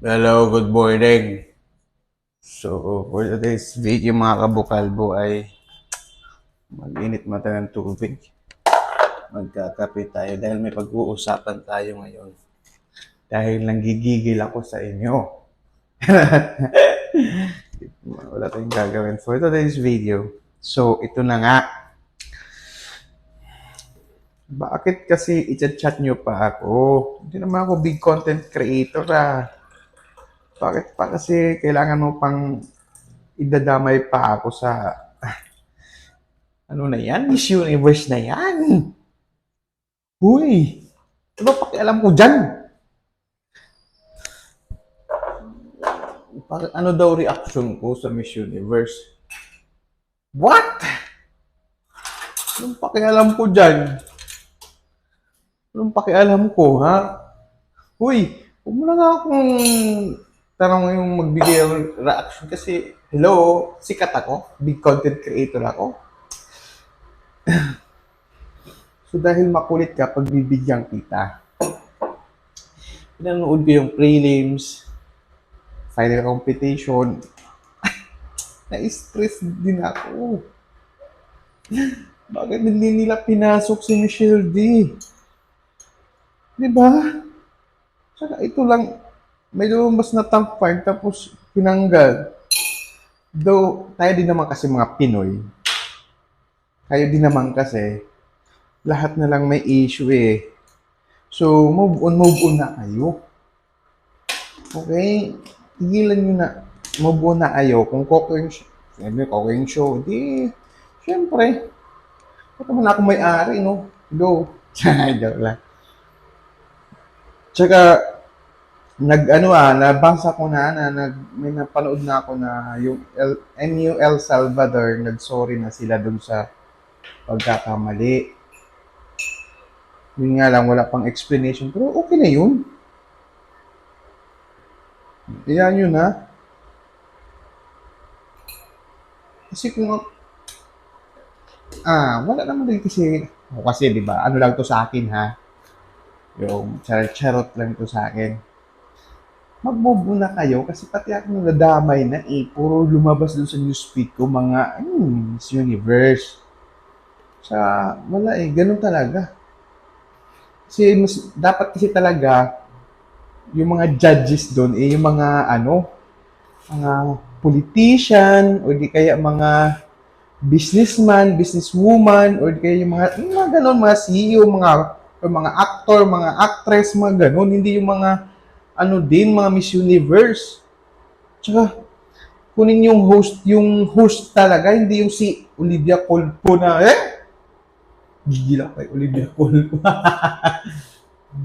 Hello, good morning. So, for today's video mga kabukalbo ay mag-init mata ng tubig. Magkakape tayo dahil may pag-uusapan tayo ngayon. Dahil nanggigigil ako sa inyo. Wala tayong gagawin for today's video. So, ito na nga. Bakit kasi i-chat nyo pa ako? Hindi naman ako big content creator Bakit pa kasi kailangan mo pang idadamay pa ako sa ano na yan? Miss Universe na yan. Huy! Ano pakialam ko dyan? Ano daw reaction ko sa Miss Universe? What? Anong pakialam ko dyan? Anong pakialam ko, ha? Huy! Huwag mo na nga akong tanong yung magbigay ng reaction kasi, hello, sikat ako. Big content creator ako. So dahil makulit ka, pagbibigyan kita. Pinanood ko yung prelims, final competition. Na-stress din ako. Bakit hindi nila pinasok si Michelle D? Diba? Saka ito lang, may lumabas na top 5 tapos pinanggal. Though, tayo din naman kasi mga Pinoy. Kayo din naman kasi, lahat na lang may issue eh. So, move on na kayo. Okay? Tigilan nyo na. Move on na kayo. Kung cooking show, di, syempre, ito man ako may-ari, no? Go. Joke lang. Tsaka, nabasa ko may napanood na ako na yung MU El Salvador, nag-sorry na sila dun sa pagkakamali. Yun nga lang, wala pang explanation. Pero okay na yun. Iyan yun, ha? Kasi kung, wala naman din kasi, di ba, ano lang to sa akin, ha? Yung charot lang to sa akin. Mag-move na kayo kasi pati ako nadamay na eh. Puro lumabas dun sa newsfeed ko mga, Miss Universe. Sa, wala eh, ganun talaga. Kasi dapat kasi talaga, yung mga judges doon eh, yung mga mga politician, o di kaya mga businessman, businesswoman, or di kaya yung mga ganun, mga CEO, mga actor, mga actress, mga ganun. Hindi yung mga, mga Miss Universe. Tsaka, kunin yung host talaga, hindi yung si Olivia Colpo na, gigil ako kay Olivia Colpo.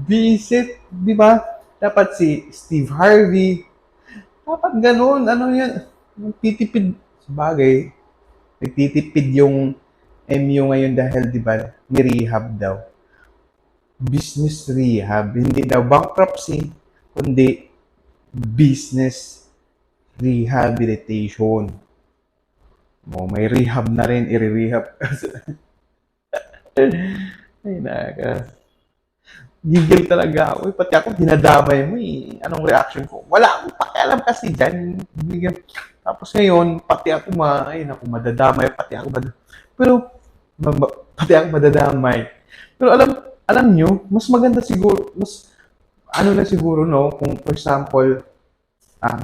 Visit, di ba? Dapat si Steve Harvey. Dapat ganun, yan, yung titipid, sabagay, nagtitipid yung MU ngayon dahil, di ba, ni-rehab daw. Business rehab, hindi daw bankruptcy, kundi business rehabilitation. May rehab na rin, i-rehab. Ay, naka. Gigil talaga ako. Pati ako, dinadamay mo eh. Anong reaction ko? Wala akong pakialam kasi dyan. Tapos ngayon, pati ako madadamay. Pero, pati ako madadamay. Pero alam nyo, mas maganda siguro, na siguro, no? Kung, for example,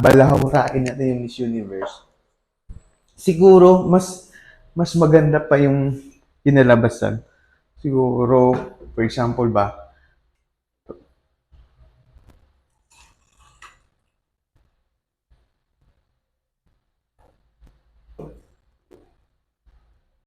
balahurain natin yung Miss Universe. Siguro, mas maganda pa yung kinalabasan. Siguro, for example ba,